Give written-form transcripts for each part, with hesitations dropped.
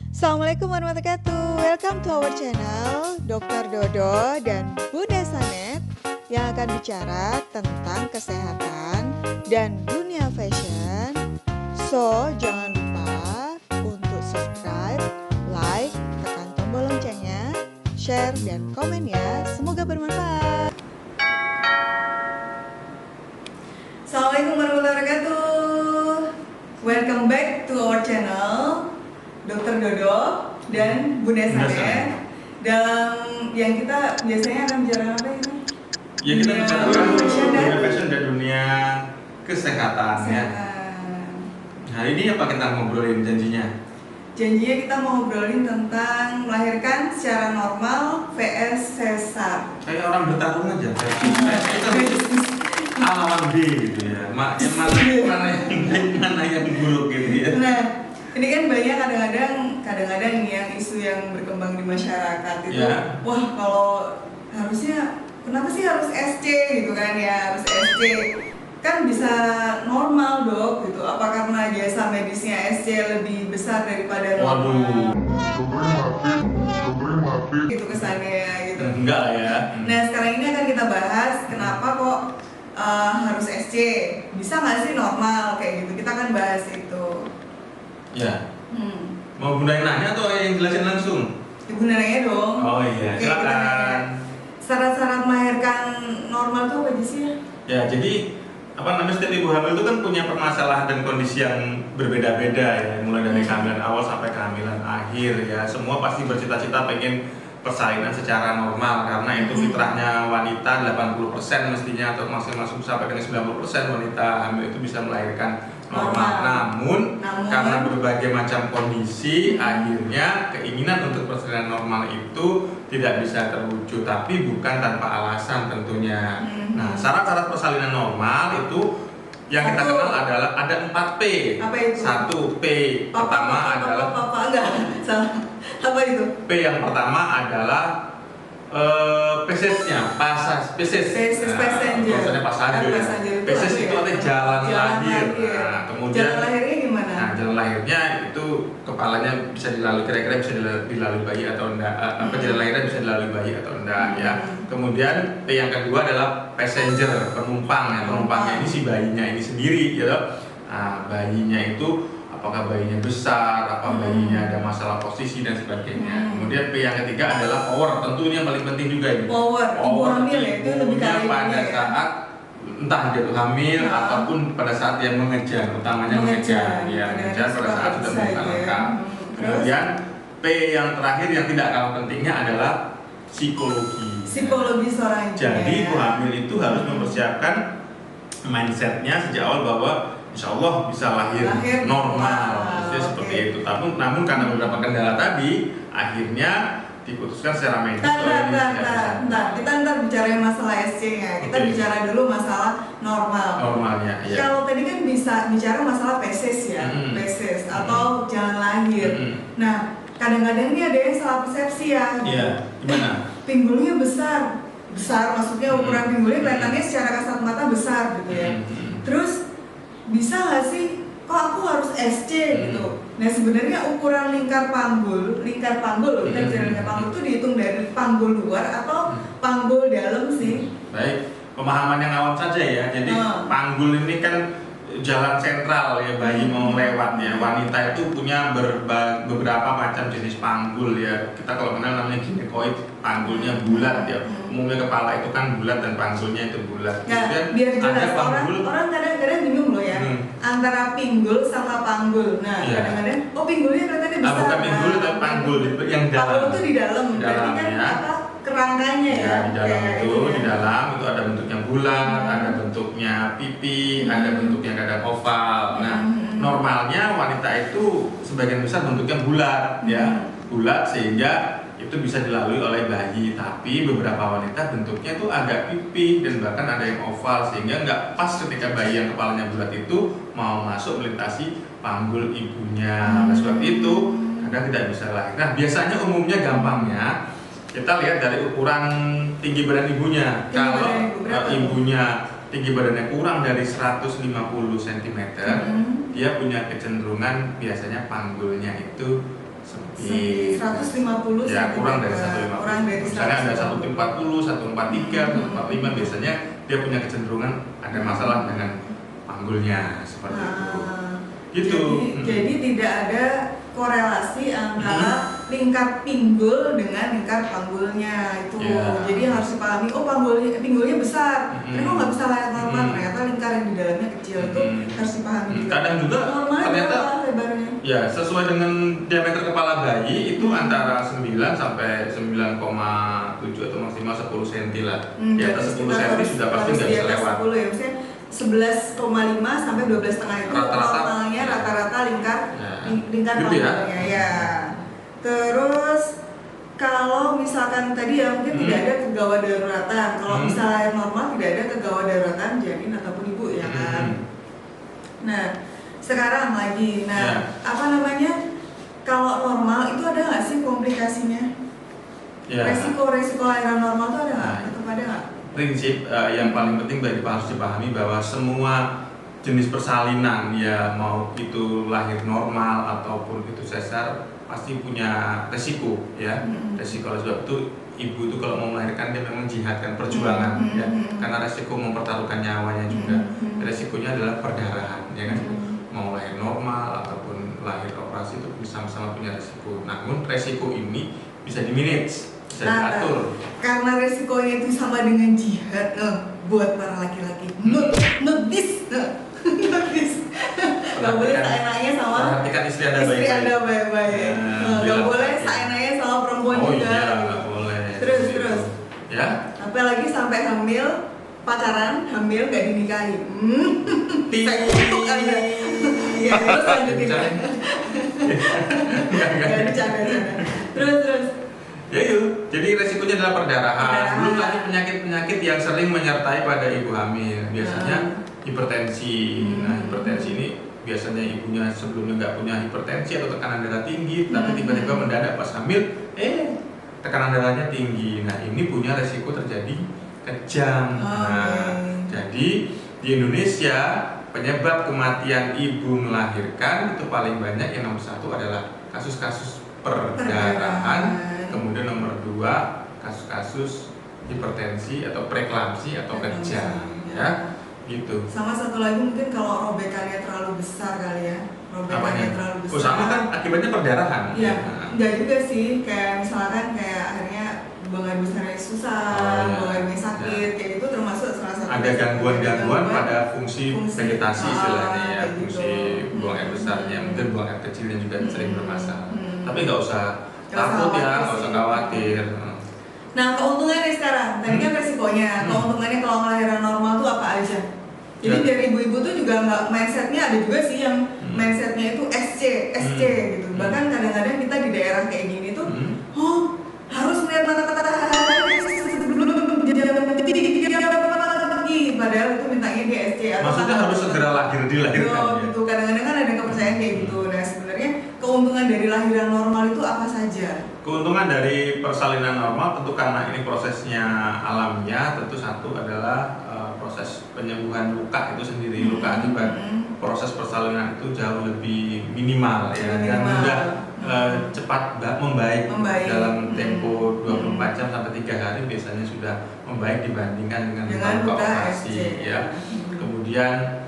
Assalamualaikum warahmatullahi wabarakatuh. Welcome to our channel Dr. Dodo dan Bunda Sanet yang akan bicara tentang kesehatan dan dunia fashion. So, jangan lupa untuk subscribe, like, tekan tombol loncengnya, share, dan komen ya. Semoga bermanfaat. Assalamualaikum warahmatullahi wabarakatuh. Welcome back to our channel Dr. Dodo dan Bunda Sanet. Dalam yang kita biasanya akan bicara apa ini? Ya, kita bicara dunia fashion dan dunia kesehatan ya. Hari ini apa kita ngobrolin janjinya? Janjinya kita mau ngobrolin tentang melahirkan secara normal vs sesar. Kayak orang bertarung aja. Kita A lawan B gitu ya. Mana yang baik, mana yang buruk gitu ya. Nah, ini kan banyak kadang-kadang yang isu yang berkembang di masyarakat itu, ya. Wah, kalau harusnya kenapa sih harus SC gitu kan ya, harus SC kan bisa normal dok gitu, apa karena jasa medisnya SC lebih besar daripada normal? Gitu kesannya gitu. Enggak lah ya. Nah, sekarang ini akan kita bahas kenapa kok harus SC, bisa nggak sih normal kayak gitu, kita akan bahas itu. Ya. Mau Bunda yang nanya atau yang jelasin langsung? Ibu nanya dong. Oh iya, silakan. Syarat-syarat melahirkan normal tuh apa aja sih ya? Ya, jadi setiap ibu hamil itu kan punya permasalahan dan kondisi yang berbeda-beda ya, mulai dari kehamilan awal sampai kehamilan akhir ya. Semua pasti bercita-cita pengen persalinan secara normal karena itu fitrahnya wanita 80% mestinya, atau maksimal sampai dengan 90% wanita hamil itu bisa melahirkan normal. Namun karena berbagai macam kondisi akhirnya keinginan untuk persalinan normal itu tidak bisa terwujud, tapi bukan tanpa alasan tentunya. Nah, syarat-syarat persalinan normal itu yang kita kenal adalah ada 4 P. Apa itu? 1 P pertama adalah apa itu? P yang pertama adalah PSS-nya, passenger. PSS itu artinya jalan lahir. Nah, kemudian jalan lahirnya gimana? Nah, jalan lahirnya itu kepalanya bisa dilalui, kira-kira bisa dilalui bayi atau enggak, jalan lahirnya bisa dilalui bayi atau enggak ya. Kemudian P yang kedua adalah passenger, penumpang ya. Penumpangnya ini si bayinya ini sendiri ya. Nah, bayinya itu apakah bayinya besar, apa bayinya ada masalah posisi dan sebagainya. Kemudian P yang ketiga adalah power, tentu ini yang paling penting juga ini. Power ibu hamil ya, itu lebih kali pada saat entah jatuh hamil ataupun pada saat yang mengejar, utamanya mengejar pada saat sudah bukan lengkap. Kemudian P yang terakhir yang tidak kalah pentingnya adalah psikologi seorang ibu. Jadi ibu hamil itu harus mempersiapkan mindsetnya sejak awal bahwa insya Allah bisa lahir normal. Seperti itu. Namun karena beberapa kendala tadi, akhirnya diputuskan secara medis. Kita ntar bicara masalah SC-nya. Kita bicara dulu masalah normalnya. Ya. Kalau tadi kan bisa bicara masalah PSS ya, PSS atau jalan lahir. Nah, kadang-kadang ini ada yang salah persepsi ya. Iya. Gimana? Pinggulnya besar, maksudnya ukuran pinggulnya kelihatannya secara kasat mata besar gitu ya. Terus bisa nggak sih? Kok aku harus SC gitu? Nah, sebenarnya ukuran lingkar panggul kita bicara lingkar panggul itu dihitung dari panggul luar atau panggul dalam sih? Baik, pemahaman yang awam saja ya. Jadi panggul ini kan jalan sentral ya, bayi mau lewat ya. Wanita itu punya beberapa macam jenis panggul ya. Kita kalau kenal namanya ginekoid, panggulnya bulat ya. Umumnya kepala itu kan bulat dan panggulnya itu bulat. Nah, biar jelas, orang kadang-kadang bingung loh ya, antara pinggul sama panggul. Nah, kadang-kadang pinggulnya kelihatannya besar. Bukan pinggul tapi panggul yang dalam. Panggul itu di dalam, berarti kan ya. Kerangkanya ya. Di dalam di dalam itu ada bentuknya bulat, ada bentuknya pipi, ada bentuknya kadang oval. Nah, normalnya wanita itu sebagian besar bentuknya bulat ya, bulat sehingga itu bisa dilalui oleh bayi. Tapi beberapa wanita bentuknya itu agak pipi dan bahkan ada yang oval sehingga nggak pas ketika bayi yang kepalanya bulat itu mau masuk melintasi panggul ibunya. Nah, sebab itu kadang tidak bisa lahir. Nah, biasanya umumnya gampangnya kita lihat dari ukuran tinggi badan ibunya. Kalau ibunya tinggi badannya kurang dari 150 cm, dia punya kecenderungan biasanya panggulnya itu sempit. 150 Ya, kurang dari cm. 150. Kurang dari Misalnya ada 140, 143, 145 biasanya dia punya kecenderungan ada masalah dengan panggulnya seperti itu. Gitu. Jadi tidak ada korelasi antara lingkar pinggul dengan lingkar panggulnya itu. Ya. Jadi harus dipahami, oh pinggulnya besar. Tapi kok nggak bisa layar normal, ternyata lingkar yang di dalamnya kecil itu harus dipahami juga. Kadang juga Normalnya ternyata berapa lebarnya? ya sesuai dengan diameter kepala bayi itu antara 9 sampai 9,7 atau maksimal 10 cm lah. Di atas 10 cm sudah pasti nggak bisa lewat. 10 ya, maksudnya 11,5 sampai 12,5 itu normalnya rata-rata lingkar panggulnya ya. Terus kalau misalkan tadi ya mungkin tidak ada kegawat daruratan. Kalau misalnya normal tidak ada kegawat daruratan janin ataupun ibu ya kan. Nah, sekarang lagi. Apa namanya? Kalau normal itu ada nggak sih komplikasinya? Ya. Resiko lahiran normal itu ada nggak? Tetap ada nggak? Prinsip yang paling penting harus dipahami bahwa semua jenis persalinan ya mau itu lahir normal ataupun itu sesar pasti punya resiko ya. Resiko oleh sebab itu ibu itu kalau mau melahirkan dia memang jihadkan perjuangan ya karena resiko mempertaruhkan nyawanya juga. Resikonya adalah perdarahan ya kan. Mau lahir normal ataupun lahir operasi itu sama-sama punya resiko. Namun resiko ini bisa dimanage, bisa diatur. Karena resikonya itu sama dengan jihad buat para laki-laki. Not this. Gak boleh seenaknya sama perhatikan istri Anda baik-baik. Gak boleh seenaknya sama perempuan juga. Iya, gak boleh. Terus. Ya. Apalagi sampai hamil, pacaran, hamil gak dinikahi. Saya kutuk Anda. Ya, terus lanjutin. Gak bercanda. Terus. Ya yuk, jadi resikonya adalah perdarahan. Belum lagi penyakit-penyakit yang sering menyertai pada ibu hamil. Biasanya hipertensi. Nah, hipertensi ini biasanya ibunya sebelumnya nggak punya hipertensi atau tekanan darah tinggi, tapi tiba-tiba mendadak pas hamil, tekanan darahnya tinggi. Nah, ini punya resiko terjadi kejang. Nah, jadi di Indonesia penyebab kematian ibu melahirkan itu paling banyak yang nomor 1 adalah kasus-kasus perdarahan, kemudian nomor 2 kasus-kasus hipertensi atau preeklamsi atau kejang ya gitu. Sama satu lagi mungkin kalau robekannya terlalu besar kali ya. Robekannya terlalu besar. Sama kan akibatnya perdarahan. Iya. Enggak juga sih, kayak misalkan kayak akhirnya buang air besarnya susah, buang air sakit, kayak gitu termasuk salah satu. Ada gangguan-gangguan pada fungsi vegetasi istilahnya ya, fungsi buang air besarnya, mungkin buang air kecilnya juga sering bermasalah. Tapi nggak usah takut ya, nggak usah khawatir. Nah, keuntungannya sekarang, tadi kan resikonya, keuntungannya kalau melahirkan normal tuh apa aja? Jadi dari ibu-ibu tuh juga nggak, mindsetnya ada juga sih yang mindsetnya itu SC gitu. Bahkan kadang-kadang kita di daerah kayak gini tuh, harus melihat matahari sebelum padahal itu mintanya di SC. Maksudnya harus segera dilahirkan. Gitu. Kadang-kadang kan ada kepercayaan kayak gitu. Nah, sebenarnya keuntungan dari lahiran normal itu apa saja? Keuntungan dari persalinan normal tentu karena ini prosesnya alamiah, tentu satu adalah proses penyembuhan luka itu sendiri, luka akibat proses persalinan itu jauh lebih minimal ya dan mudah cepat membaik dalam tempo 24 jam sampai 3 hari biasanya sudah membaik dibandingkan dengan luka operasi ya. Kemudian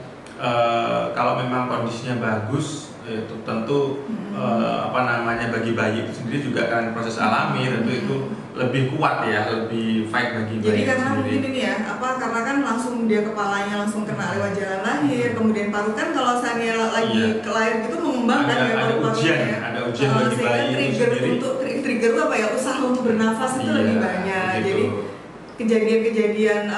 kalau memang kondisinya bagus itu tentu bagi bayi itu sendiri juga kan proses alami, tentu itu lebih kuat ya, lebih fight bagi bayi. Jadi karena sendiri. mungkin ini ya, karena kan langsung dia kepalanya langsung kena lewat jalan lahir, kemudian paru kan kalau saatnya lagi lahir gitu mengembangkan ya paru-parunya. Ada ujian bagi bayi itu sendiri. Trigger apa ya, usaha untuk bernafas itu lebih banyak. Gitu. Jadi kejadian-kejadian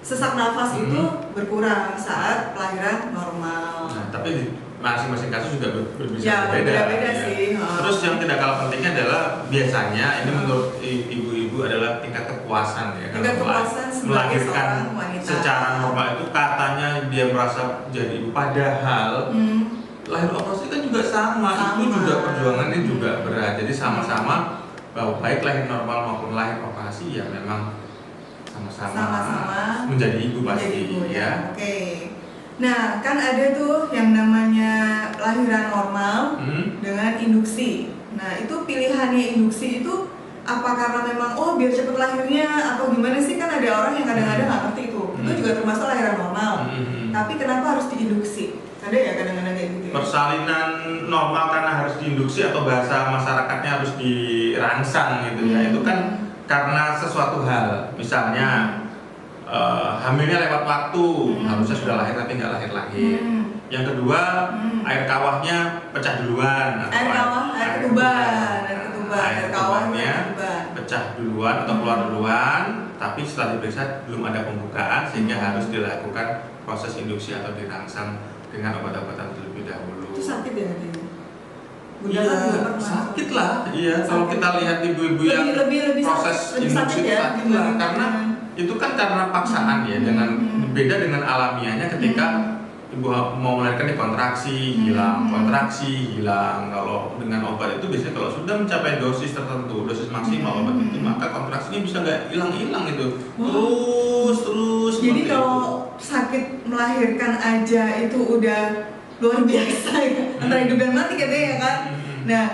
sesak nafas itu berkurang saat kelahiran normal. Nah, tapi masing-masing kasus juga berbeda ya. Sih. Terus yang tidak kalah pentingnya adalah biasanya ini menurut ibu-ibu adalah tingkat kepuasan ya. Tingkat kepuasan melahirkan secara normal itu katanya dia merasa jadi ibu, padahal lahir operasi kan juga sama. Itu juga perjuangannya juga berat. Jadi sama-sama bahwa baik lahir normal maupun lahir operasi ya memang sama-sama menjadi ibu pasti ya. Oke. Nah, kan ada tuh yang namanya lahiran normal dengan induksi. Nah itu pilihannya induksi itu apa karena memang biar cepet lahirnya atau gimana sih, kan ada orang yang kadang-kadang nggak ngerti itu juga termasuk lahiran normal. Tapi kenapa harus diinduksi? Ada ya kadang-kadang kayak gitu ya? Persalinan normal karena harus diinduksi atau bahasa masyarakatnya harus dirangsang gitu ya. Itu kan karena sesuatu hal, misalnya hamilnya lewat waktu, harusnya sudah lahir tapi nggak lahir-lahir. Yang kedua, air kawahnya pecah duluan, air ketuban, air kawahnya pecah duluan atau keluar duluan, tapi setelah diperiksa belum ada pembukaan sehingga harus dilakukan proses induksi atau dirangsang dengan obat-obatan terlebih dahulu. Itu sakit ya nanti? Iya, sakit lah. Iya, kalau kita lihat ibu-ibu yang proses induksi itu sakit lah, karena itu kan karena paksaan ya, dengan beda dengan alamiahnya ketika ibu mau melahirkan kontraksi hilang. Kalau dengan obat itu biasanya kalau sudah mencapai dosis tertentu, dosis maksimal obat itu, maka kontraksinya bisa nggak hilang itu, terus. Jadi kalau sakit melahirkan aja itu udah luar biasa ya, antara hidup dan mati katanya ya kan. Nah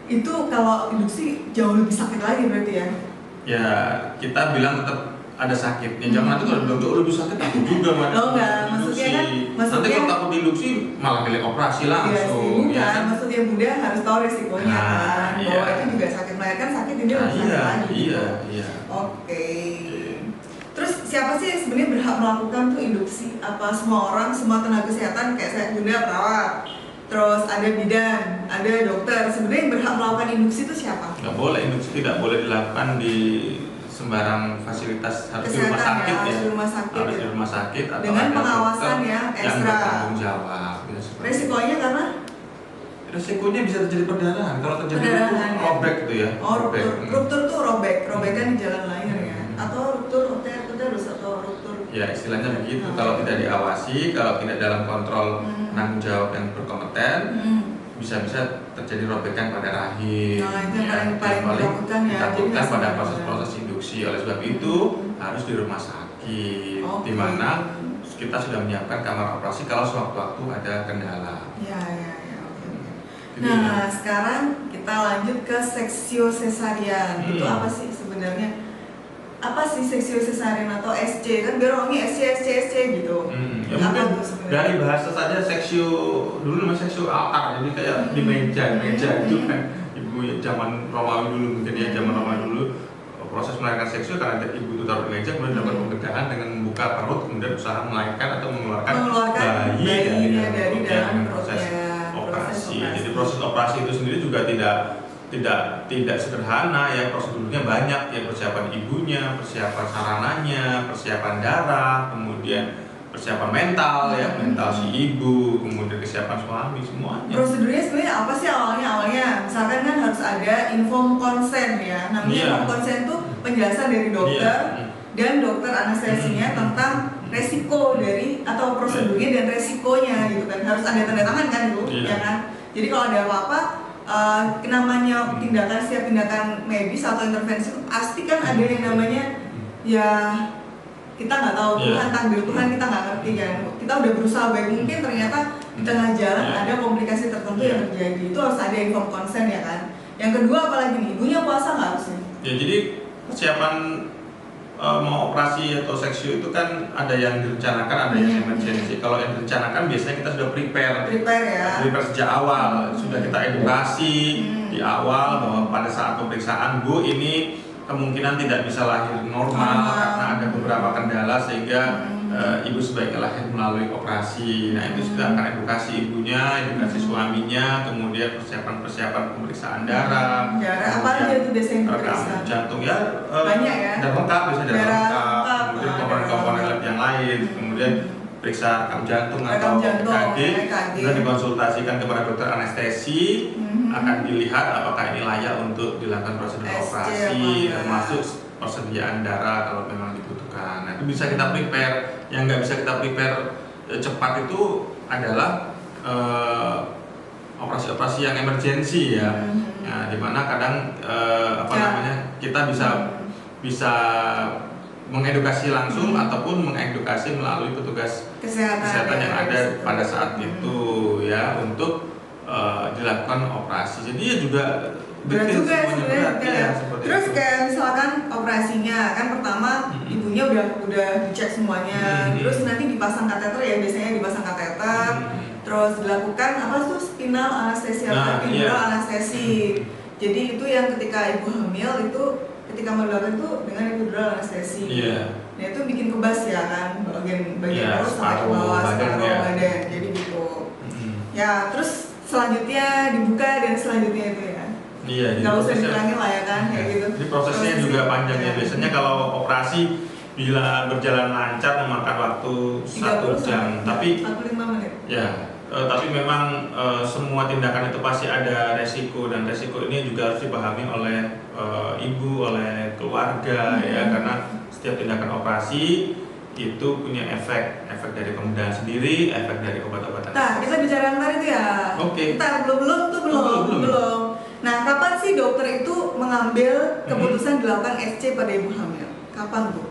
itu kalau induksi jauh lebih sakit lagi berarti ya? Ya kita bilang tetap ada sakit. Yang jangan nanti kalau bilang jauh lebih sakit takut juga enggak, maksudnya kan nanti kalau takut induksi malah pilih operasi langsung. Iya sih, bukan. Ya kan? Maksudnya Bunda harus tahu resikonya kan, bahwa itu juga sakit melahirkan, sakit ini lebih sakit lagi. Iya. Oke. Terus siapa sih yang sebenarnya berhak melakukan tuh induksi? Apa semua orang, semua tenaga kesehatan kayak saya Bunda perawat, terus ada bidan, ada dokter, sebenarnya yang berhak melakukan induksi itu siapa? Nggak boleh, induksi tidak boleh dilakukan di sembarang fasilitas, harus di rumah sakit ya, harus di rumah sakit atau dengan pengawasan ya ekstra yang bertanggung jawab. Resikonya karena resikonya bisa terjadi perdarahan. Kalau terjadi robek itu ya. Ruptur tuh robekan di jalan lahir ya, atau ruptur uterus atau ruptur. Ya istilahnya begitu. Kalau tidak diawasi, kalau tidak dalam kontrol penanggung jawab yang berkompeten, bisa-bisa terjadi robekan pada rahim. Nah itu yang paling ditakutkan ya. Ditakutkan pada proses-proses induksi. Oleh sebab itu harus di rumah sakit, di mana kita sudah menyiapkan kamar operasi kalau sewaktu-waktu ada kendala. Ya. Nah sekarang kita lanjut ke seksio sesarian. Itu apa sih sebenarnya? Apa sih seksio sesarian atau SC? Kan biar orangnya SC gitu. Ya mungkin dari bahasa saja seksio, dulu namanya seksio altar, jadi kayak di meja itu kan ibu zaman Romawi dulu, mungkin ya zaman Romawi dulu proses melahirkan seksio karena ibu itu taruh di meja, kemudian dapat pencegahan dengan membuka perut, kemudian usaha melahirkan atau mengeluarkan bayi dari dalam proses operasi. Jadi proses operasi itu sendiri juga tidak sederhana ya, prosedurnya banyak ya, persiapan ibunya, persiapan sarananya, persiapan darah, kemudian persiapan mental ya, mental si ibu, kemudian kesiapan suami, semuanya. Prosedurnya sebenarnya apa sih awalnya? Misalkan kan harus ada inform consent ya. Namanya inform consent itu penjelasan dari dokter dan dokter anestesinya tentang resiko dari atau prosedurnya dan resikonya gitu kan. Harus ada tanda tangan kan itu, ya kan? Jadi kalau ada apa-apa namanya setiap tindakan medis atau intervensi pasti kan ada yang namanya ya kita nggak tahu takdir Tuhan kita nggak ngerti kan. Kita udah berusaha baik mungkin, ternyata di tengah jalan ada komplikasi tertentu yang terjadi. Itu harus ada inform consent ya kan. Yang kedua apalagi nih, ibunya puasa nggak harusnya? Ya jadi persiapan mau operasi atau seksio itu kan ada yang direncanakan, ada yang emergency. Kalau yang direncanakan biasanya kita sudah prepare sejak awal, sudah kita edukasi di awal bahwa pada saat pemeriksaan Bu ini kemungkinan tidak bisa lahir normal karena ada beberapa kendala sehingga ibu sebaiknya lahir melalui operasi. Nah itu sudah akan edukasi ibunya, edukasi suaminya, kemudian persiapan pemeriksaan darah. Apa aja itu biasanya diperiksa? Jantung ya, banyak ya. Dan lengkap biasanya darah lengkap, kemudian komponen-komponen lab yang lain, kemudian periksa rekam jantung atau EKG, kemudian dikonsultasikan kepada dokter anestesi, akan dilihat apakah ini layak untuk dilakukan prosedur operasi, termasuk persediaan darah kalau memang dibutuhkan. Nah itu bisa kita prepare. Yang nggak bisa kita prepare cepat itu adalah operasi-operasi yang emergensi ya. Nah, dimana kadang kita bisa mengedukasi langsung ataupun mengedukasi melalui petugas kesehatan yang ada pada saat itu ya, untuk dilakukan operasi. Jadi ya juga berat Detail, juga semuanya sebenarnya berat, detail iya, ya. seperti Terus itu. kayak misalkan operasinya kan pertama ibunya udah dicek semuanya, terus nanti dipasang kateter ya, biasanya dipasang kateter, terus dilakukan apa tuh spinal anestesi atau epidural anestesi. Jadi itu yang ketika ibu hamil itu ketika mau dilakukan itu dengan epidural anestesi. Nah itu bikin kebas ya kan, bagian perut sampai ke bawah separuh badan. Jadi gitu. Ya terus selanjutnya dibuka dan selanjutnya itu ya. Iya, nggak usah diterangin lah ya kan, kayak gitu. Jadi prosesnya juga panjang ya. Biasanya kalau operasi bila berjalan lancar memakan waktu 1 jam, tapi 45 menit. Ya, tapi memang semua tindakan itu pasti ada resiko, dan resiko ini juga harus dipahami oleh ibu, oleh keluarga ya, karena setiap tindakan operasi itu punya efek dari kemudahan sendiri, efek dari obat-obatan. Nah, kita bicara ntar itu ya. Oke. Ntar belum. Nah, kapan sih dokter itu mengambil keputusan dilakukan SC pada ibu hamil? Kapan tuh?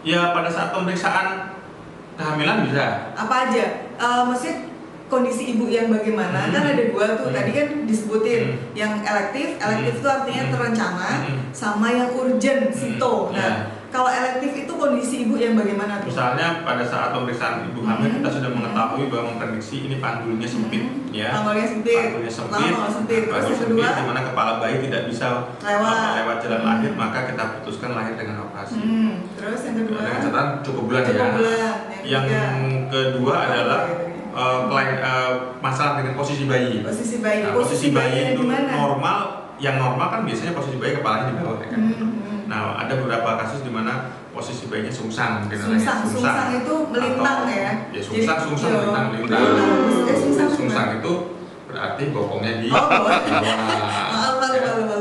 Ya, pada saat pemeriksaan kehamilan bisa. Apa aja? Maksudnya kondisi ibu yang bagaimana? Kan ada dua tuh. Tadi kan disebutin yang elektif itu artinya terencana, sama yang urgent, sito. Nah, kalau elektif itu kondisi ibu yang bagaimana tuh? Misalnya pada saat pemeriksaan ibu hamil kita sudah mengetahui bahwa memprediksi ini panggulnya sempit, ya. Panggulnya sempit. Terus yang kedua, di mana kepala bayi tidak bisa lewat jalan lahir, maka kita putuskan lahir dengan operasi. Terus yang kedua, dengan catatan cukup bulan ya. Yang kedua adalah masalah dengan posisi bayi. Nah, posisi bayi itu normal. Yang normal kan biasanya posisi bayi kepalanya di bawah ya kan. Nah, ada beberapa kasus di mana posisi bayinya sungsang, sungsang itu melintang ya. Ya, melintang. Sungsang itu berarti bokongnya di bawah.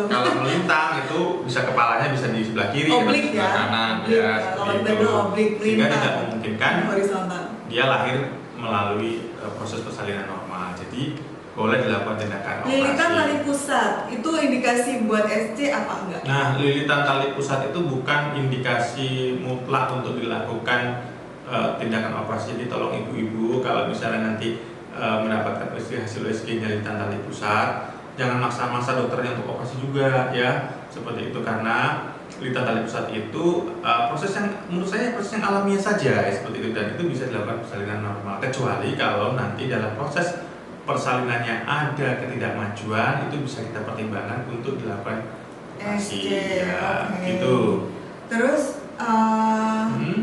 Kalau melintang itu bisa kepalanya bisa di sebelah kiri atau di sebelah kanan ya. Sehingga tidak memungkinkan dia lahir melalui proses persalinan normal. Jadi boleh dilakukan tindakan operasi. Lilitan tali pusat itu indikasi buat SC apa enggak? Nah, lilitan tali pusat itu bukan indikasi mutlak untuk dilakukan tindakan operasi. Jadi tolong ibu-ibu kalau misalnya nanti mendapatkan hasil USG-nya lilitan tali pusat, jangan maksa-maksa dokternya untuk operasi juga ya. Seperti itu, karena lilitan tali pusat itu proses yang menurut saya proses yang alamiah saja seperti itu, dan itu bisa dilakukan persalinan normal, kecuali kalau nanti dalam proses persalinannya ada ketidakmajuan, itu bisa kita pertimbangkan untuk dilakukan operasi ya, gitu. Terus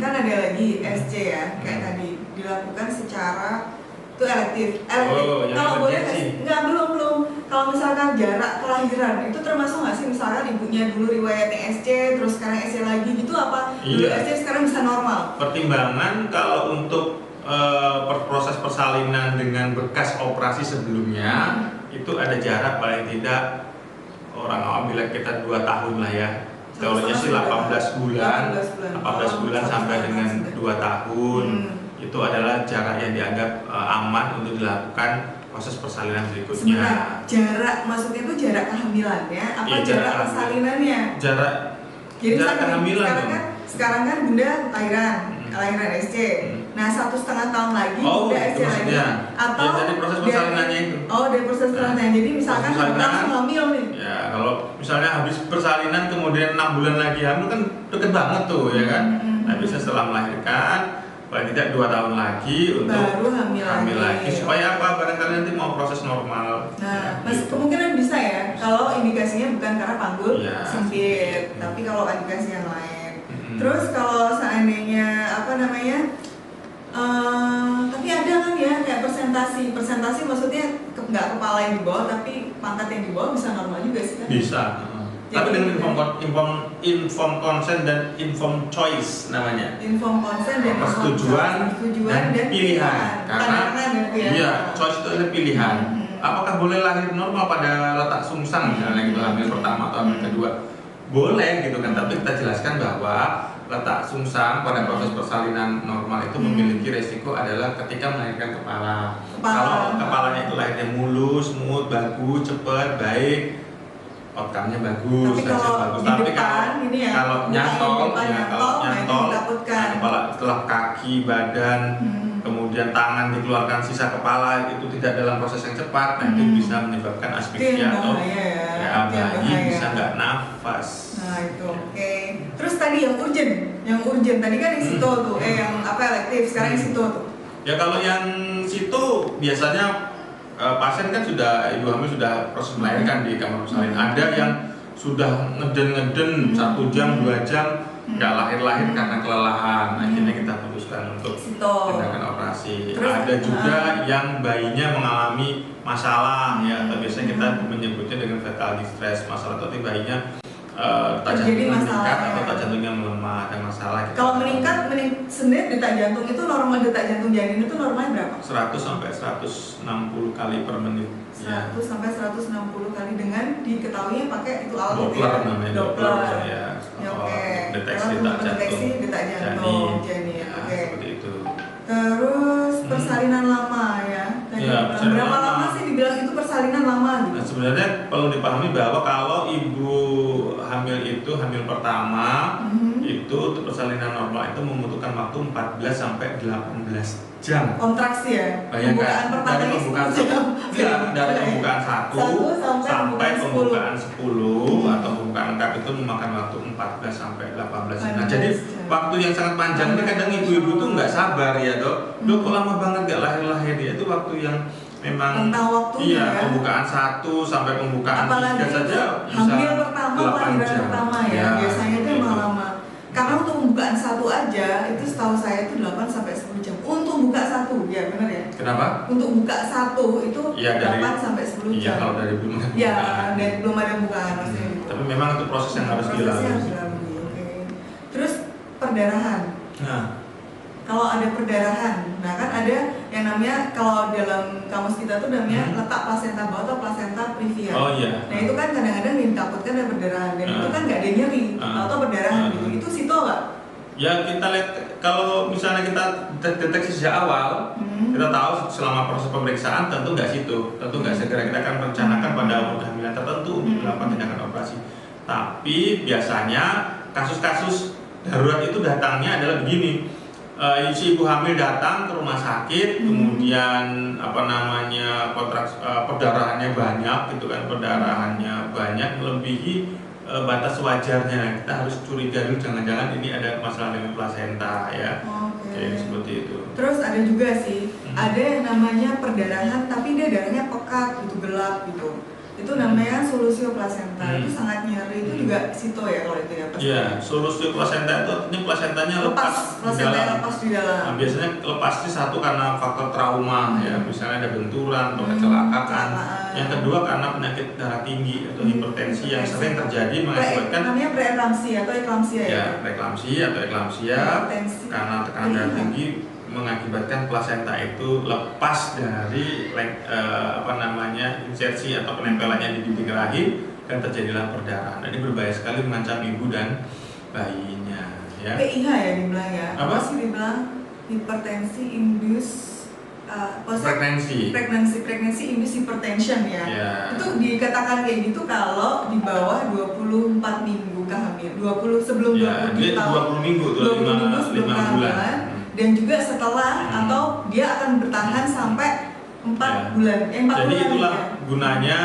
kan ada lagi SC ya, kayak tadi dilakukan secara itu elektif. Kalau boleh nggak belum. Kalau misalkan jarak kelahiran itu termasuk nggak sih, misalkan ibunya dulu riwayatnya SC, terus sekarang SC lagi gitu, apa dulu SC sekarang bisa normal? Pertimbangan kalau untuk proses persalinan dengan bekas operasi sebelumnya itu ada jarak paling tidak orang awam bilang kita 2 tahun lah ya. Teorinya sih 18 bulan sampai dengan 2 tahun. Itu adalah jarak yang dianggap aman untuk dilakukan proses persalinan berikutnya. Jarak maksudnya itu jarak kehamilannya apa jarak persalinannya? Jadi jarak kehamilan sekarang kan bunda lahiran SC. Nah 1,5 tahun lagi bunda SC lagi. Atau dari proses persalinannya itu. Dari proses persalinan. Jadi misalkan langsung hamil nih. Ya, kalau misalnya habis persalinan kemudian 6 bulan lagi hamil kan deket banget tuh ya kan. Nah, bisa setelah melahirkan paling tidak 2 tahun lagi untuk baru hamil lagi. Supaya apa? Barangkali nanti mau proses normal. Nah, kemungkinan bisa ya kalau indikasinya bukan karena panggul sempit, tapi kalau indikasi yang lain. Terus kalau seandainya tapi ada kan ya kayak persentasi maksudnya nggak kepala yang di bawah tapi pangkat yang di bawah bisa normal juga sih kan? Bisa. Tapi dengan inform consent dan inform choice namanya. Inform consent dan persetujuan dan pilihan. Karena choice itu adalah pilihan. Apakah boleh lahir normal pada letak sungsang misalnya gitu, hamil pertama atau hamil kedua? Boleh gitu kan, tapi kita jelaskan bahwa letak sungsang pada proses persalinan normal itu memiliki resiko adalah ketika melahirkan kepala. Kalau kepalanya itu lahirnya mulus, smooth, bagus, cepat, baik, outcome-nya bagus, tapi kalau nyantol, kepala setelah kaki, badan, kemudian tangan dikeluarkan sisa kepala itu tidak dalam proses yang cepat, nah itu bisa menyebabkan asfiksia atau nafas. Nah itu oke. Terus tadi yang urgent tadi kan yang sito tuh, yang elektif, sekarang yang sito tuh. Ya kalau yang situ biasanya pasien kan sudah ibu hamil sudah proses melahirkan di kamar bersalin. Ada yang sudah ngeden 1 jam 2 jam nggak lahir karena kelelahan. Akhirnya kita putuskan untuk tindakan operasi. Terus, ada juga yang bayinya mengalami masalah ya, atau biasanya kita menyebutnya dengan fetal distress, masalah atau bayinya detak jantungnya meningkat atau detak jantungnya melemah, ada masalah. Kalau meningkat sendiri detak jantung itu normal, detak jantung janin itu normalnya berapa? 100 sampai 160 kali per menit. 100 sampai 160 kali dengan diketahui pakai itu alat Doppler namanya, Doppler ya. Oke. Deteksi detak jantung janin. Ya, Oke. seperti itu. Terus persalinan lama ya. Ya, berapa lama sih dibilang itu persalinan lama gitu? Nah, sebenarnya perlu dipahami bahwa kalau ibu hamil itu hamil pertama itu untuk persalinan normal itu membutuhkan waktu 14 sampai 18 jam. Kontraksi ya. Bayangkan Pembukaan pertama dari pembukaan 1 sampai pembukaan 10 atau pembukaan lengkap itu memakan waktu 14 sampai 18 jam. Nah, jadi waktu yang sangat panjang ini kadang ibu-ibu tuh nggak sabar ya dok. Dok kok lama banget nggak lahir-lahir ya, itu waktu yang memang waktunya ya. Pembukaan 1 sampai pembukaan 3 saja bisa hamil pertama, 8 jam. pertama ya. Biasanya itu emang lama. Karena untuk pembukaan 1 aja itu setahu saya itu 8 sampai 10 jam. Untuk buka 1, ya benar ya? Kenapa? Untuk buka 1 itu ya, 8 sampai 10 jam. Iya, kalau dari belum ada bukaan. Ya, dari belum ada bukaan maksudnya gitu. Tapi memang itu proses yang harus dilalui. Oke. Terus perdarahan. Nah, kalau ada perdarahan, nah kan ada yang namanya kalau dalam kamus kita tuh namanya letak plasenta bawah atau plasenta previa. Oh iya. Nah itu kan kadang-kadang ditakutkan ada perdarahan dan itu kan nggak ada nyeri atau perdarahan gitu. Itu sito nggak? Ya kita lihat kalau misalnya kita deteksi sejak awal, kita tahu selama proses pemeriksaan tentu nggak situ, tentu nggak segera kita akan rencanakan pada umur kehamilan tertentu melakukan tindakan operasi. Tapi biasanya kasus-kasus darurat itu datangnya adalah begini. Si ibu hamil datang ke rumah sakit, kemudian perdarahannya banyak gitu kan, perdarahannya banyak melebihi batas wajarnya. Kita harus curiga dulu jangan-jangan ini ada masalah dengan plasenta ya. Jadi seperti itu. Terus ada juga sih, ada yang namanya perdarahan tapi dia darahnya pekat gitu, gelap gitu. Itu namanya solusio plasenta. Itu sangat nyeri, itu juga sito ya kalau itu ya pasti. Iya, solusio plasenta itu artinya plasentanya lepas di dalam. Nah, biasanya lepas itu satu karena faktor trauma ya, misalnya ada benturan atau kecelakaan. Yang kedua karena penyakit darah tinggi atau hipertensi yang sering terjadi mengakibatkan namanya preeklamsia atau eklamsia ya. Ya, preeklamsia atau eklamsia karena tekanan darah tinggi mengakibatkan plasenta itu lepas dari insersi atau penempelannya di dinding rahim dan terjadilah perdarahan. Ini berbahaya sekali mengancam ibu dan bayinya. Ya. PIH ya dibilang ya. Apa sih dibilang? Hipertensi induce pregnancy induce hypertension ya. Itu dikatakan kayak gitu kalau di bawah 24 minggu kehamilan. 20 sebelum 20 tahun. 20 minggu tuh 20 minggu sebelum kehamilan. Dan juga setelah atau dia akan bertahan sampai 4 bulan. 4 Jadi bulan itulah ya. gunanya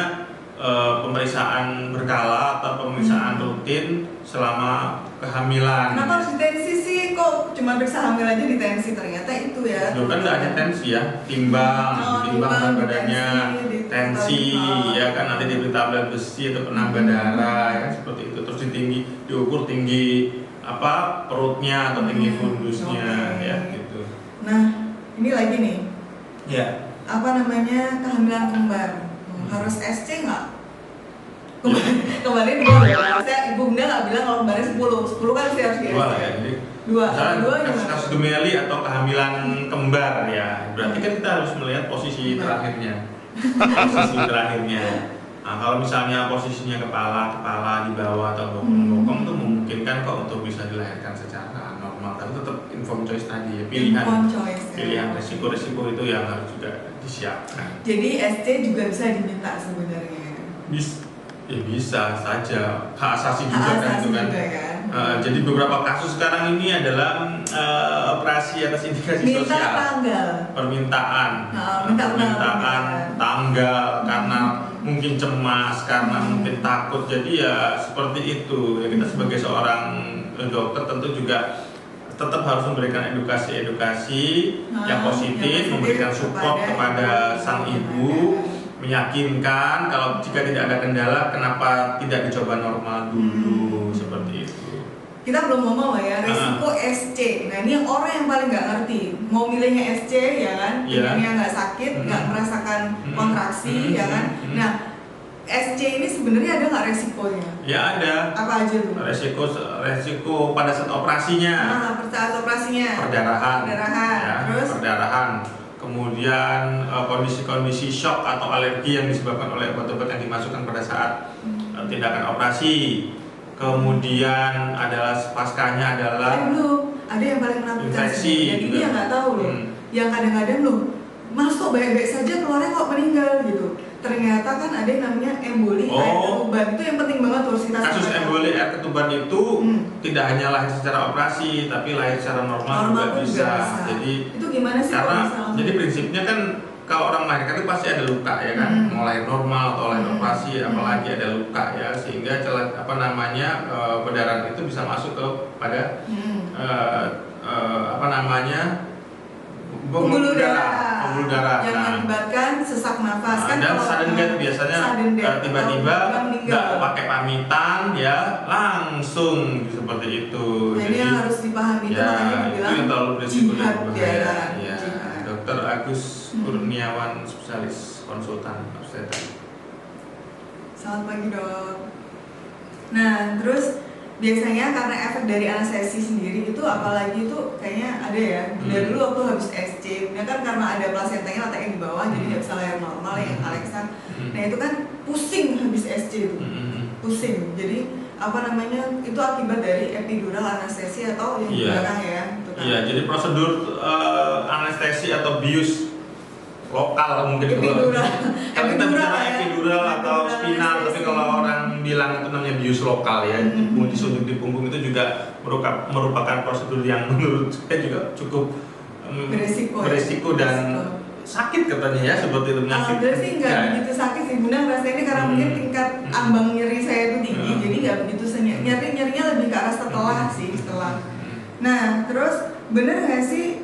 pemeriksaan berkala atau pemeriksaan rutin selama kehamilan. Kenapa harus ditensi sih? Kok cuma periksa hamil aja ditensi? Ternyata itu ya. Loh kan nggak ada tensi ya, timbang berat badannya, tensi ya kan nanti diberi tablet besi atau penambah darah ya seperti itu. Terus diukur tinggi perutnya atau tinggi fundusnya ya gitu. Nah ini lagi nih. Ya. Kehamilan kembar harus SC nggak? Kemarin ibu bunda nggak bilang kalau kembarnya 10 kan sih harus di SC. Dua ya, jadi kasus gemeli atau kehamilan kembar ya, berarti kan kita harus melihat posisi terakhirnya. Nah, kalau misalnya posisinya kepala di bawah atau bokong itu memungkinkan kok untuk bisa dilahirkan secara normal, tapi tetap informed choice tadi ya, pilihan resiko-resiko itu yang harus juga disiapkan. Jadi SC juga bisa diminta sebenarnya. Bisa saja, hak asasi juga kan itu kan. Jadi beberapa kasus sekarang ini adalah operasi atas indikasi sosial. Tanggal. Permintaan tanggal karena mungkin cemas, karena mungkin takut. Jadi ya seperti itu. Ya kita sebagai seorang dokter tentu juga tetap harus memberikan edukasi-edukasi yang positif, memberikan support kepada sang ibu, meyakinkan kalau jika tidak ada kendala, kenapa tidak dicoba normal dulu, seperti itu. Kita belum ngomong ya, resiko SC. Nah ini yang orang yang paling nggak ngerti. Mau milihnya SC ya kan, yang nggak sakit, nggak merasakan kontraksi ya kan. Nah SC ini sebenarnya ada nggak resikonya? Ya ada. Apa aja tuh? Resiko pada saat operasinya. Pada saat operasinya. Perdarahan. Ya, terus? Perdarahan. Kemudian kondisi-kondisi shock atau alergi yang disebabkan oleh obat-obat yang dimasukkan pada saat tindakan operasi. Kemudian adalah paskanya adalah ada yang paling menakutkan infeksi. Dan ini yang nggak tahu loh. Yang kadang-kadang loh masuk baik-baik saja, keluarnya kok meninggal gitu. Ternyata kan ada yang namanya emboli air ketuban. Itu yang penting banget harus kita kasus emboli air ketuban itu tidak hanya lahir secara operasi, tapi lahir secara normal juga bisa. Jadi itu gimana sih? Karena jadi prinsipnya kan kalau orang melahirkan itu pasti ada luka ya kan, mau lahir normal atau lahir operasi, apalagi ada luka ya, sehingga perdarahan itu bisa masuk kepada pembuluh darah yang mengakibatkan sesak nafas kan. Dan sudden death biasanya tiba-tiba nggak pakai pamitan ya langsung seperti itu. Nah, ini yang harus dipahami ya, itu yang terlalu berisiko dan berbahaya. Ya, Dr. Agus Kurniawan, spesialis konsultan obstetrik. Selamat pagi dok. Nah terus biasanya karena efek dari anestesi sendiri itu apalagi itu kayaknya ada ya. Bunda dulu waktu habis SC, Bunda kan karena ada plasentanya letaknya di bawah jadi nggak bisa lahir normal yang Alexa. Nah itu kan pusing habis SC itu, pusing. Jadi itu akibat dari epidural anestesi atau yang di belakang ya. Iya, jadi prosedur anestesi atau bius lokal mungkin epidural. Kalau kita bicara epidural atau spinal, tapi kalau orang bilang itu namanya bius lokal ya, disuntik di punggung itu juga merupakan prosedur yang menurut saya juga cukup beresiko dan sakit katanya ya, seperti itu menyakitkan. Alhamdulillah sih nggak begitu sakit sih Bunda, rasanya karena mungkin tingkat ambang nyeri saya itu tinggi, jadi nggak begitu nyerinya lebih ke arah setelah. Nah terus bener nggak sih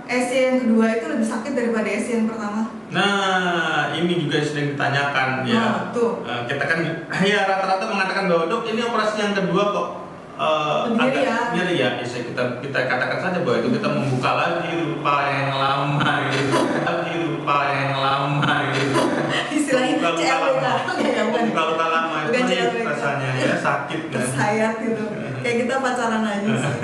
SC yang kedua itu lebih sakit daripada SC yang pertama? Nah ini juga sering ditanyakan ya. Kita kan ya rata-rata mengatakan bahwa dok ini operasi yang kedua kok agak nyeri ya. Kita katakan saja bahwa itu kita membuka lagi lupa yang lama gitu. Istilahnya Membuka luka lama itu rasanya ya sakit kan. Tersayat gitu. Kayak kita pacaran aja sih.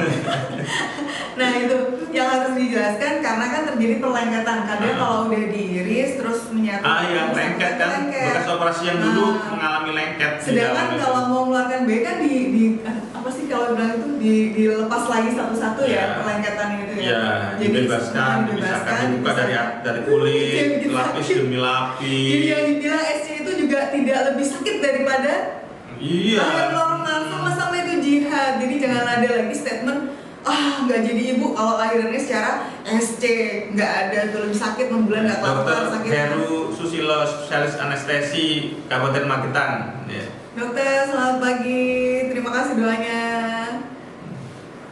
Nah itu yang harus dijelaskan karena kan terjadi perlengketan. Kadang kalau udah diiris terus menyatu. Yang lengket kan. Bekas operasi yang dulu mengalami lengket. Sedangkan kalau mau mengeluarkan bayi kan apa sih kalau bilang itu dilepas lagi satu-satu ya perlengketannya itu ya. Jadi dibebaskan, dibuka dari kulit, lapis demi lapis. Jadi yang dibilang SC itu juga tidak lebih sakit daripada lahir normal, sama-sama itu jihad. Jadi jangan ada lagi statement nggak jadi ibu kalau lahirannya secara SC, nggak ada tuh lebih sakit 6 bulan nggak kelar sakit. Heru Susilo, spesialis anestesi Kabupaten Magetan. Dokter selamat pagi, terima kasih doanya.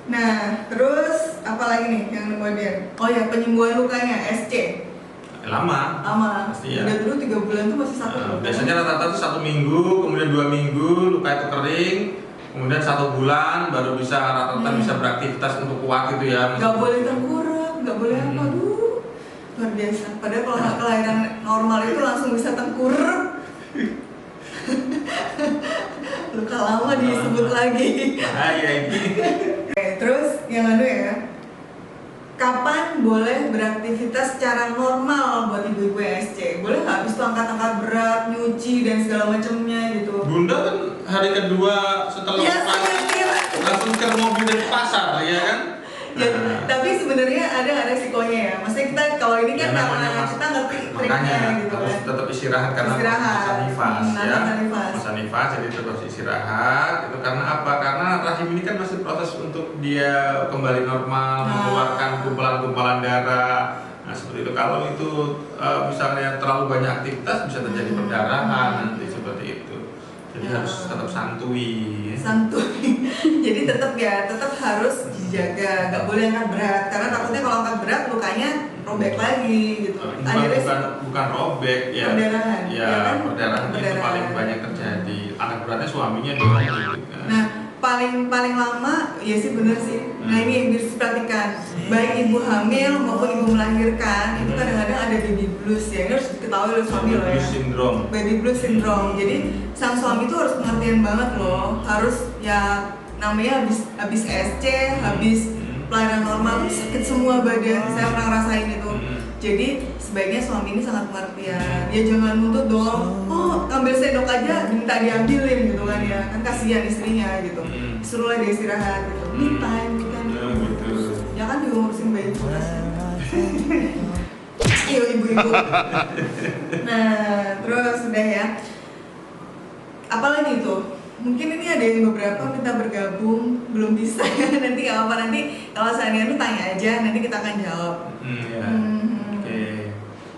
Nah terus apa lagi nih yang kemudian? Penyembuhan lukanya SC lama pasti ya. Udah dulu 3 bulan tuh masih sakit. Biasanya rata-rata 1 minggu, kemudian 2 minggu luka itu kering, kemudian 1 bulan baru bisa rata-rata bisa beraktivitas untuk kuat gitu ya. Gak boleh tengkurap, gak boleh apa, luar biasa. Padahal kalau kelahiran normal itu langsung bisa tengkurap. Luka lama disebut lagi. Terus yang ya, kapan boleh beraktivitas secara normal buat ibu-ibu SC? Boleh nggak habis itu angkat-angkat berat, nyuci dan segala macamnya gitu? Bunda kan hari kedua setelah langsung ke mobil dari pasar ya kan? Tapi sebenarnya ada resikonya ya. Maksudnya kita kalau ini kan karena kita ngerti triknya gitu kan. Harus tetap istirahat karena masa nifas ya. Masa nifas jadi terus istirahat. Itu karena apa? Karena rahim ini kan masih proses untuk dia kembali normal, mengeluarkan gumpalan-gumpalan darah. Nah seperti itu. Kalau itu misalnya terlalu banyak aktivitas bisa terjadi perdarahan nanti seperti itu. Jadi harus tetap santuy. Santuy. Jadi tetap harus dijaga, nggak boleh angkat berat karena takutnya kalau angkat berat lukanya robek lagi gitu. Bukan robek ya. Perdarahan. Ya, kan? Perdarahan itu paling banyak terjadi. Angkat beratnya suaminya dorong gitu kan. Nah, paling lama ya sih bener sih. Nah ini yang harus diperhatikan. Baik ibu hamil maupun ibu melahirkan itu kadang-kadang ada baby blues ya. Ini harus diketahui oleh suami loh ya. Baby blues syndrome. Jadi sang suami itu harus pengertian banget loh. Harus ya namanya habis SC, habis pelayanan normal tuh sakit semua badan. Saya pernah ngerasain itu. Jadi sebaiknya suami ini sangat pengertian. Ya jangan nuntut dong. Oh ambil sendok aja minta diambilin gitu kan ya. Kan kasihan istrinya gitu. Suruhlah dia istirahat gitu. Me time kan. Ya kan juga ngurusin bayi juga. Iyo ibu-ibu. Nah terus sudah ya. Apalagi itu? Mungkin ini ada yang beberapa minta bergabung belum bisa ya. Nanti nggak apa nanti kalau seandainya lu tanya aja nanti kita akan jawab.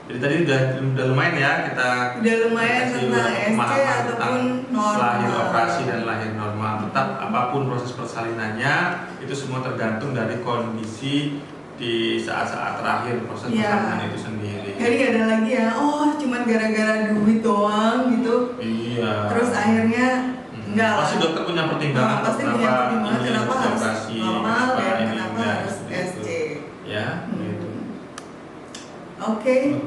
Jadi tadi udah lumayan ya kita. Udah lumayan tentang SC ataupun normal. Lahir operasi dan lahir normal. Tetap apapun proses persalinannya itu semua tergantung dari kondisi di saat-saat terakhir proses persalinan itu sendiri. Jadi gak ada lagi ya. Oh cuman gara-gara duit doang gitu. Iya. Terus akhirnya enggak. Pasti dokter punya pertimbangan. Pasti punya pertimbangan kenapa harus normal dan kenapa harus SC. Ya. Gitu. Oke.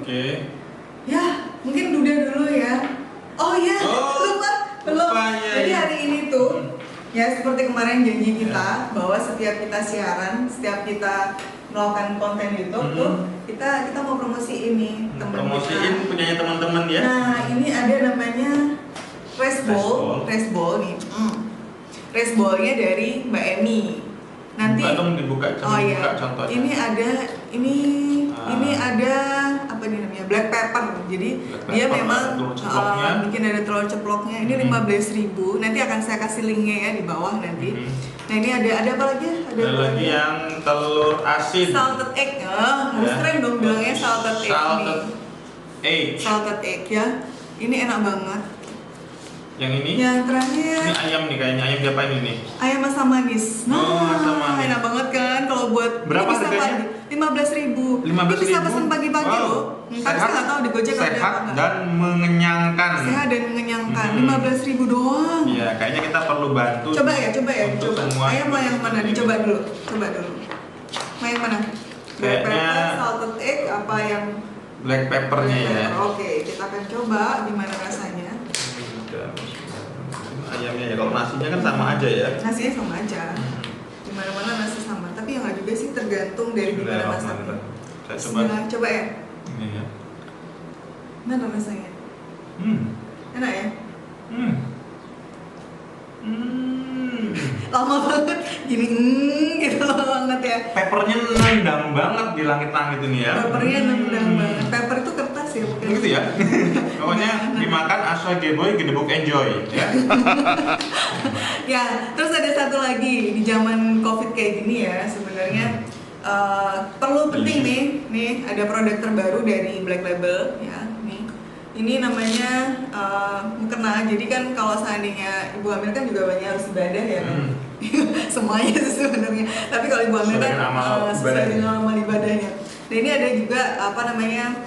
Ya, mungkin udah dulu ya. Oh ya, lupa belum. Jadi hari ini tuh ya seperti kemarin janji kita bahwa setiap kita siaran, setiap kita melakukan konten YouTube tuh kita mau promosi ini promosiin punyanya teman-teman ya. Nah, ini ada namanya Race Ball nih. Race Ball-nya dari Mbak Emi. Nanti dibuka contohnya. Ini ada apa nih namanya? Black pepper. Jadi dia memang bikin ada telur ceploknya. Ini 15.000. Nanti akan saya kasih linknya ya di bawah nanti. Nah ini ada apa lagi? Ada lagi yang telur asin. Salted egg. Harus keren dong bilangnya salted egg. Salted egg ya. Ini enak banget. Yang ini? Yang terakhir. Ini ayam nih kayaknya. Ayam diapain ini? Ayam asam manis. Asam manis. Enak banget kan kalau buat. Berapa harganya? 15.000. Ini bisa pesan pagi-pagi loh. Tapi saya nggak tahu di Gojek ada apa sehat dan mengenyangkan. Sehat dan mengenyangkan. 15.000 doang. Iya, kayaknya kita perlu bantu. Coba ya. Untuk semua. Ayam mau yang mana? Dicoba dulu. Mau yang mana? Black pepper, salted egg, apa yang black peppernya ya. Oke, kita akan coba gimana rasanya. Ayamnya ya, kalau nasinya kan sama aja ya. Nasinya sama aja. Dimana-mana nasi sama. Tapi ya nggak juga sih, tergantung dari gimana masaknya. Coba ya. Ini ya. Mana rasanya? Enak ya? Lama banget gini gitu banget ya. Peppernya nendang banget di langit-langit ini ya. Peppernya nendang banget. Pepper itu kertas ya bukan? Gitu ya. Pokoknya dimakan asal geboy gedebuk enjoy ya. Ya, terus ada satu lagi di zaman Covid kayak gini ya sebenarnya perlu penting nih ada produk terbaru dari Black Label ya. Ini namanya mukena. Jadi kan kalau seandainya ibu hamil kan juga banyak harus ibadah ya kan. Semuanya sih sebenarnya. Tapi kalau ibu hamil kan sesuai dengan amal ibadahnya. Nah ini ada juga apa namanya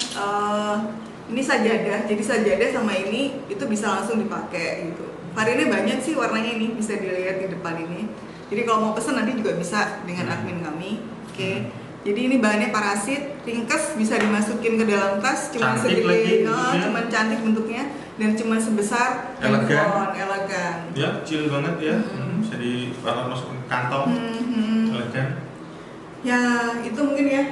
ini sajadah. Jadi sajadah sama ini itu bisa langsung dipakai gitu. Variannya banyak sih warnanya ini bisa dilihat di depan ini. Jadi kalau mau pesen nanti juga bisa dengan admin kami. Oke. Jadi ini bahannya parasit, ringkes, bisa dimasukin ke dalam tas, cuman segede, cuman cantik bentuknya dan cuman sebesar handphone, elegan. Ya, kecil banget ya, bisa dimasukin kantong, elegan. Ya, itu mungkin ya.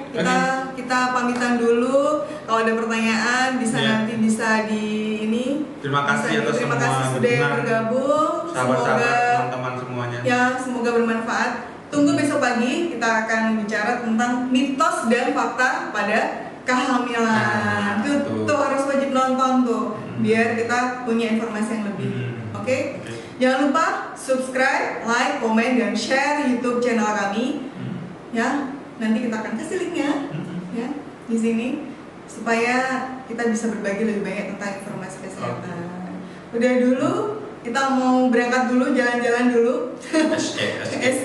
Kita pamitan dulu. Kalau ada pertanyaan bisa nanti bisa di ini. Terima kasih atas terima kasih sudah bergabung. Sahabat-sahabat, teman-teman semuanya. Ya, semoga bermanfaat. Tunggu besok pagi kita akan bicara tentang mitos dan fakta pada kehamilan. Tuh harus wajib nonton tuh biar kita punya informasi yang lebih. Oke? Jangan lupa subscribe, like, komen dan share YouTube channel kami. Ya, nanti kita akan kasih linknya. Ya. di sini supaya kita bisa berbagi lebih banyak tentang informasi kesehatan. Udah dulu, kita mau berangkat dulu, jalan-jalan dulu. Escape